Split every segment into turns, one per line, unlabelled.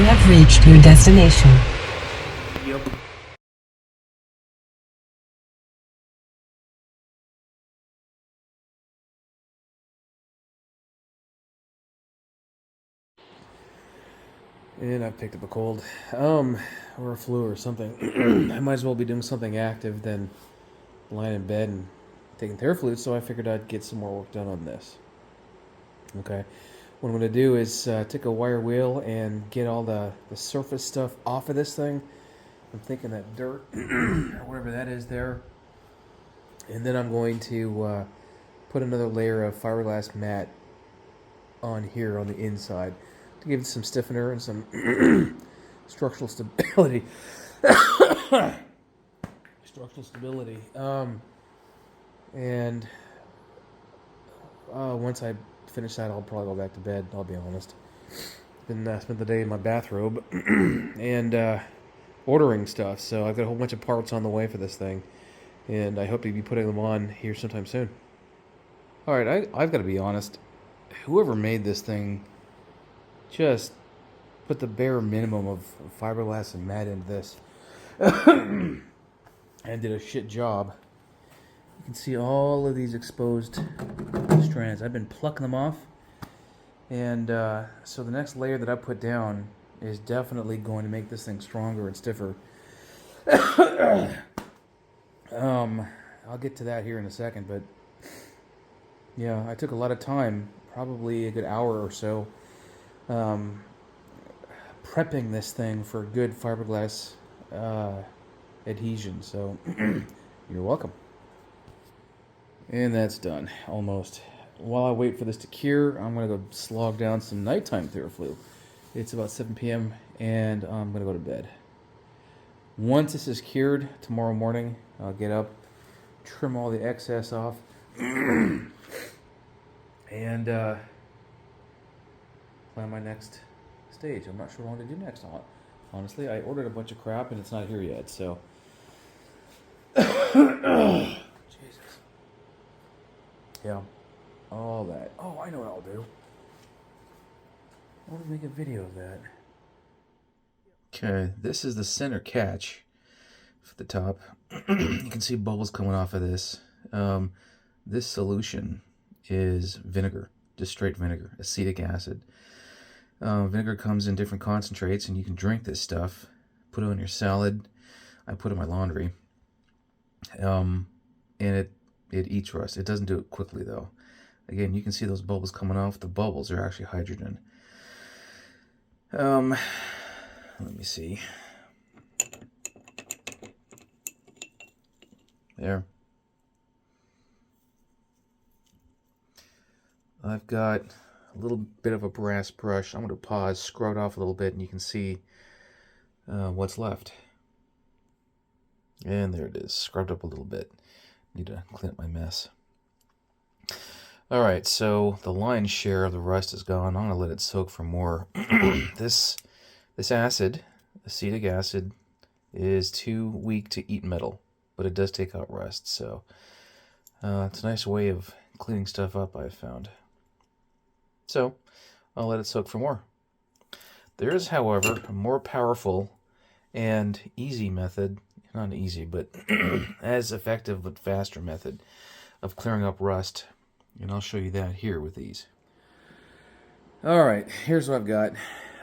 You have reached your destination.
Yep. And I've picked up a cold, or a flu or something. I might as well be doing something active than lying in bed and taking Theraflu, so I figured I'd get some more work done on this. Okay. What I'm going to do is take a wire wheel and get all the surface stuff off of this thing. I'm thinking that dirt, or whatever that is there. And then I'm going to put another layer of fiberglass mat on here on the inside to give it some stiffener and some structural stability. Structural stability. And once I finish that, I'll probably go back to bed. I'll be honest. Been spent the day in my bathrobe and ordering stuff. So I've got a whole bunch of parts on the way for this thing, and I hope to be putting them on here sometime soon. All right, I've got to be honest. Whoever made this thing just put the bare minimum of fiberglass and mat into this, and did a shit job. You can see all of these exposed strands. I've been plucking them off, and so the next layer that I put down is definitely going to make this thing stronger and stiffer. I'll get to that here in a second, but yeah, I took a lot of time, probably a good hour or so, prepping this thing for good fiberglass adhesion. So you're welcome. And that's done, almost. While I wait for this to cure, I'm going to go slog down some nighttime Theraflu. It's about 7 p.m. and I'm going to go to bed. Once this is cured, tomorrow morning, I'll get up, trim all the excess off, and plan my next stage. I'm not sure what I want to do next. Honestly, I ordered a bunch of crap and it's not here yet, so... Jesus. Yeah, all that. Oh, I know what I'll do. I want to make a video of that. Okay, this is the center catch for the top. You can see bubbles coming off of this. This solution is vinegar, just straight vinegar, acetic acid. Vinegar comes in different concentrates, and you can drink this stuff. Put it on your salad. I put it in my laundry. And it eats rust. It doesn't do it quickly, though. Again, you can see those bubbles coming off. The bubbles are actually hydrogen. Let me see. There. I've got a little bit of a brass brush. I'm going to pause, scrub it off a little bit, and you can see what's left. And there it is, scrubbed up a little bit. Need to clean up my mess. Alright, so the lion's share of the rust is gone. I'm going to let it soak for more. This acid, acetic acid, is too weak to eat metal, but it does take out rust, so it's a nice way of cleaning stuff up, I've found. So, I'll let it soak for more. There is, however, a more powerful and easy method, not easy, but as effective but faster method of clearing up rust, and I'll show you that here with these. Alright, here's what I've got.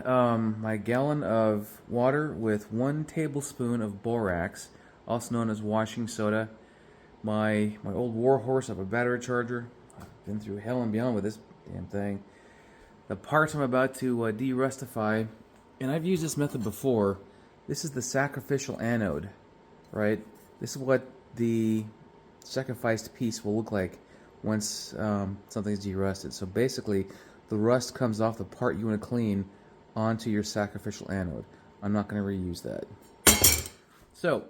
My gallon of water with 1 tablespoon of borax, also known as washing soda. My old warhorse of a battery charger. I've been through hell and beyond with this damn thing. The parts I'm about to derustify, and I've used this method before. This is the sacrificial anode, right? This is what the sacrificed piece will look like once something's derusted. So basically, the rust comes off the part you want to clean onto your sacrificial anode. I'm not going to reuse that. So,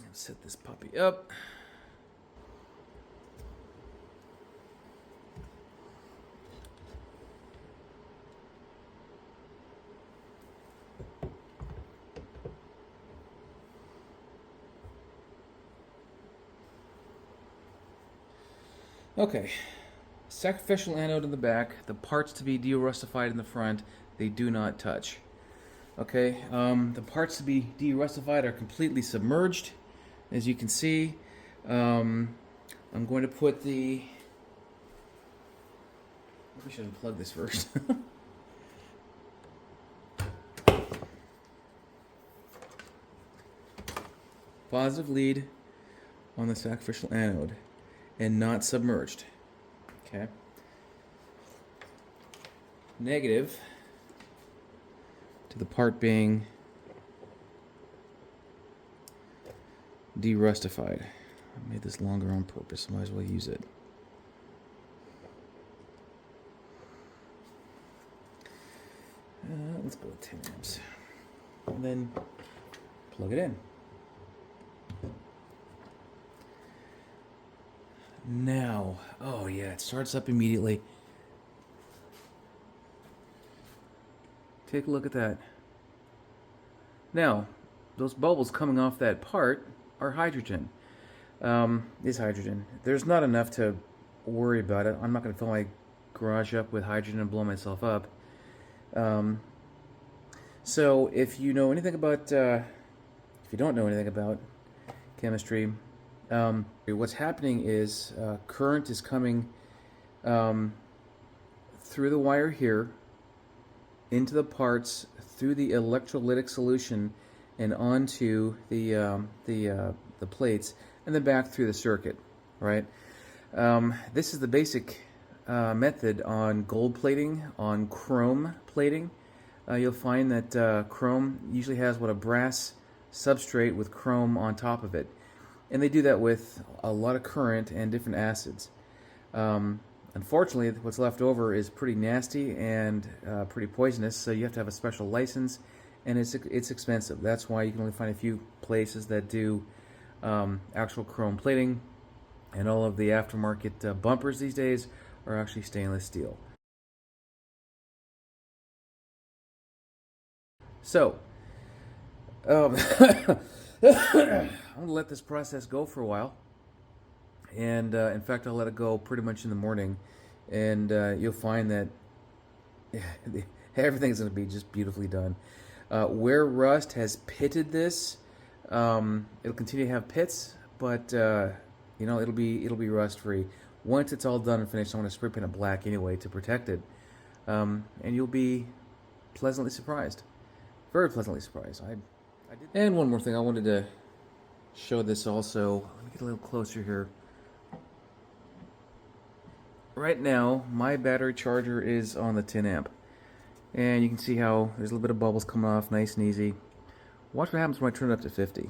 let's set this puppy up. Okay, sacrificial anode in the back, the parts to be derustified in the front, they do not touch. Okay, the parts to be derustified are completely submerged, as you can see. I'm going to put the... Maybe I should unplug this first. Positive lead on the sacrificial anode and not submerged. Okay. Negative to the part being derustified. I made this longer on purpose, might as well use it. Let's go with 10 amps. And then plug it in. Now, oh yeah, it starts up immediately. Take a look at that. Now, those bubbles coming off that part are hydrogen. Is hydrogen. There's not enough to worry about it. I'm not going to fill my garage up with hydrogen and blow myself up. So if you know anything about, if you don't know anything about chemistry, what's happening is current is coming through the wire here, into the parts, through the electrolytic solution, and onto the plates, and then back through the circuit, right? This is the basic method on gold plating, on chrome plating. You'll find that chrome usually has a brass substrate with chrome on top of it. And they do that with a lot of current and different acids. Unfortunately, what's left over is pretty nasty and pretty poisonous, so you have to have a special license, and it's expensive. That's why you can only find a few places that do actual chrome plating, and all of the aftermarket bumpers these days are actually stainless steel. So, I'm going to let this process go for a while. And in fact, I'll let it go pretty much in the morning. And you'll find that everything's going to be just beautifully done. Where rust has pitted this, it'll continue to have pits, but it'll be rust free. Once it's all done and finished, I'm going to spray paint it black anyway to protect it. And you'll be pleasantly surprised. Very pleasantly surprised. I did. And one more thing, I wanted to show this also. Let me get a little closer here. Right now, my battery charger is on the 10 amp. And you can see how there's a little bit of bubbles coming off, nice and easy. Watch what happens when I turn it up to 50.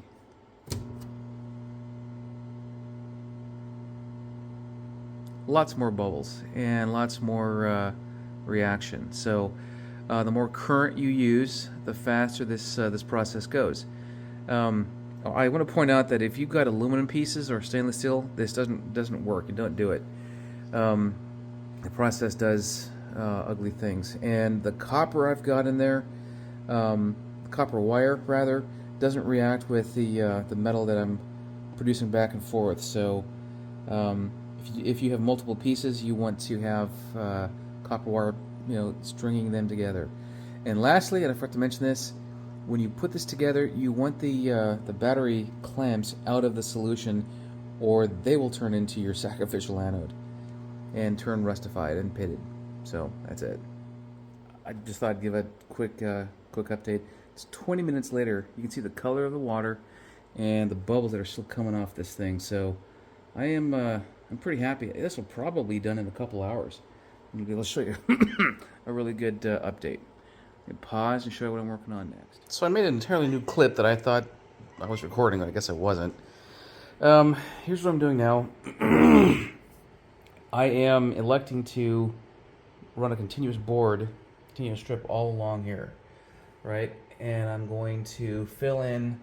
Lots more bubbles and lots more reaction. So the more current you use, the faster this process goes. I want to point out that if you've got aluminum pieces or stainless steel, this doesn't work. And don't do it. The process does ugly things. And the copper I've got in there, copper wire rather, doesn't react with the metal that I'm producing back and forth. So if you have multiple pieces, you want to have copper wire, stringing them together. And lastly, and I forgot to mention this, when you put this together, you want the battery clamps out of the solution, or they will turn into your sacrificial anode and turn rustified and pitted. So that's it. I just thought I'd give a quick update. It's 20 minutes later. You can see the color of the water and the bubbles that are still coming off this thing. So I'm pretty happy. This will probably be done in a couple hours. I'll show you a really good update. Pause and show you what I'm working on next. So I made an entirely new clip that I thought I was recording, but I guess I wasn't. Here's what I'm doing now. I am electing to run a continuous strip all along here, right? And I'm going to fill in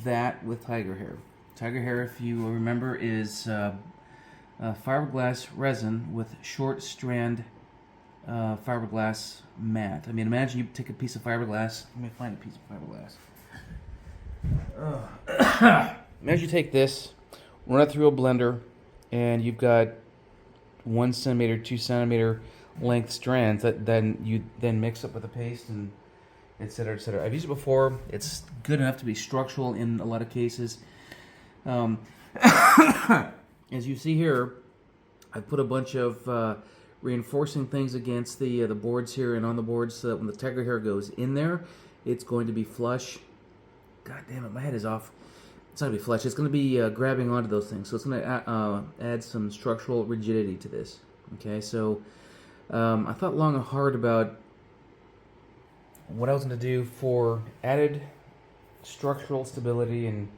that with tiger hair. Tiger hair, if you remember, is fiberglass resin with short strand fiberglass mat. I mean, imagine you take a piece of fiberglass. Let me find a piece of fiberglass. Imagine you take this, run it through a blender, and you've got 1 centimeter, 2 centimeter length strands that then you mix up with a paste and etc., etc. I've used it before. It's good enough to be structural in a lot of cases. Um, as you see here, I've put a bunch of reinforcing things against the boards here and on the boards so that when the tiger hair goes in there, it's going to be flush. God damn it, my head is off. It's not going to be flush. It's going to be grabbing onto those things. So it's going to add some structural rigidity to this. Okay, so I thought long and hard about what I was going to do for added structural stability and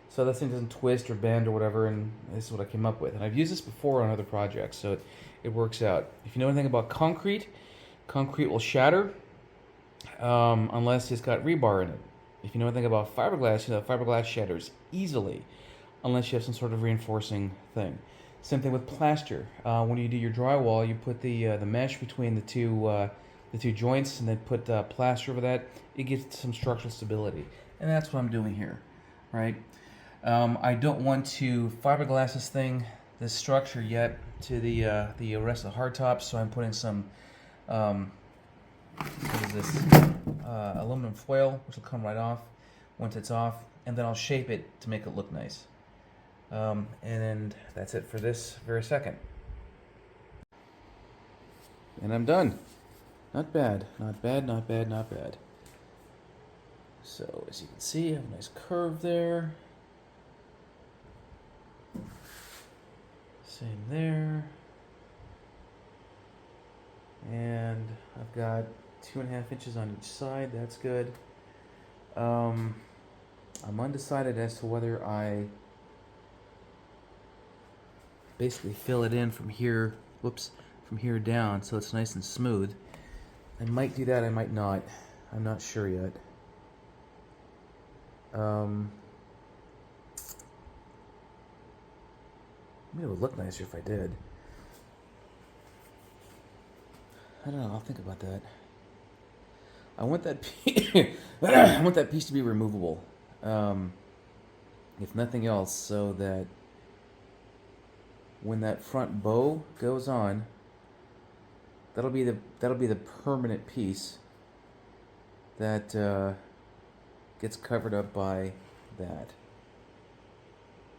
so this thing doesn't twist or bend or whatever, and this is what I came up with. And I've used this before on other projects, so it works out. If you know anything about concrete, concrete will shatter unless it's got rebar in it. If you know anything about fiberglass, you know fiberglass shatters easily unless you have some sort of reinforcing thing. Same thing with plaster. When you do your drywall, you put the mesh between the two joints and then put plaster over that. It gives some structural stability, and that's what I'm doing here, right? I don't want to fiberglass this structure yet to the rest of the hardtop, so I'm putting some what is this aluminum foil, which will come right off once it's off, and then I'll shape it to make it look nice. And that's it for this very second. And I'm done. Not bad, not bad, not bad, not bad. So as you can see, I have a nice curve there. Same there. And I've got 2.5 inches on each side. That's good. I'm undecided as to whether I basically fill it in from here, from here down so it's nice and smooth. I might do that, I might not. I'm not sure yet. Maybe it would look nicer if I did. I don't know, I'll think about that. I want that I want that piece to be removable. If nothing else, so that when that front bow goes on, that'll be the permanent piece that gets covered up by that.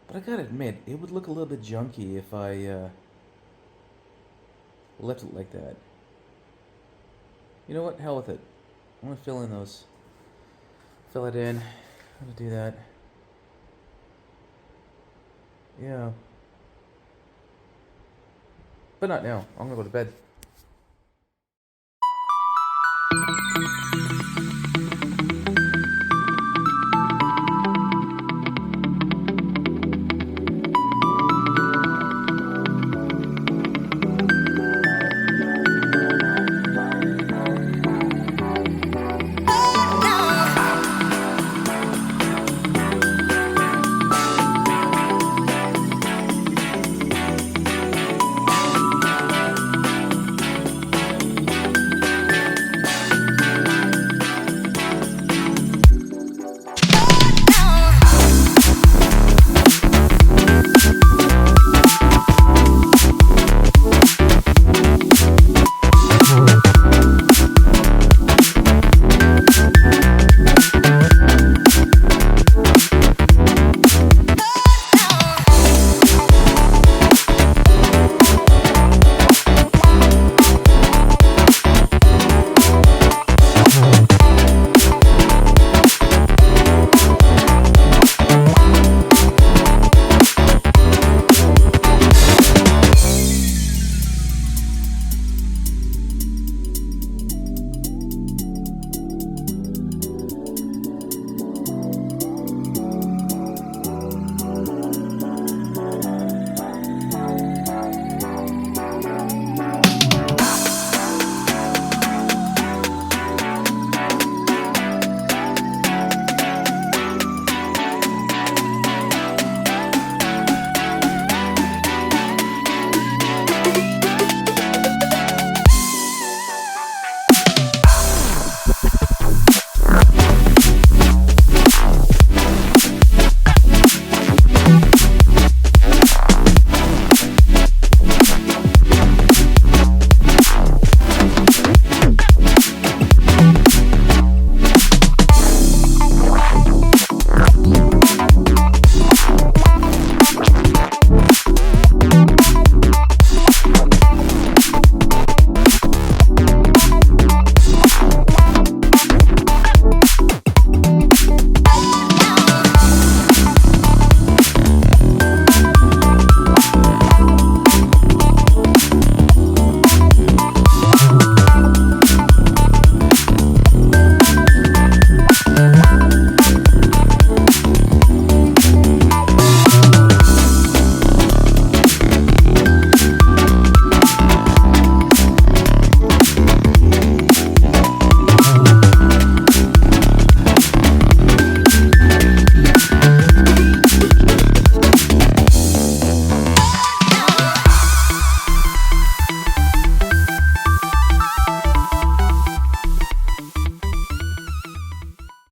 But I gotta admit, it would look a little bit junky if I left it like that. You know what? Hell with it. I'm gonna fill in those. Fill it in. I'm gonna do that. Yeah. But not now. I'm gonna go to bed.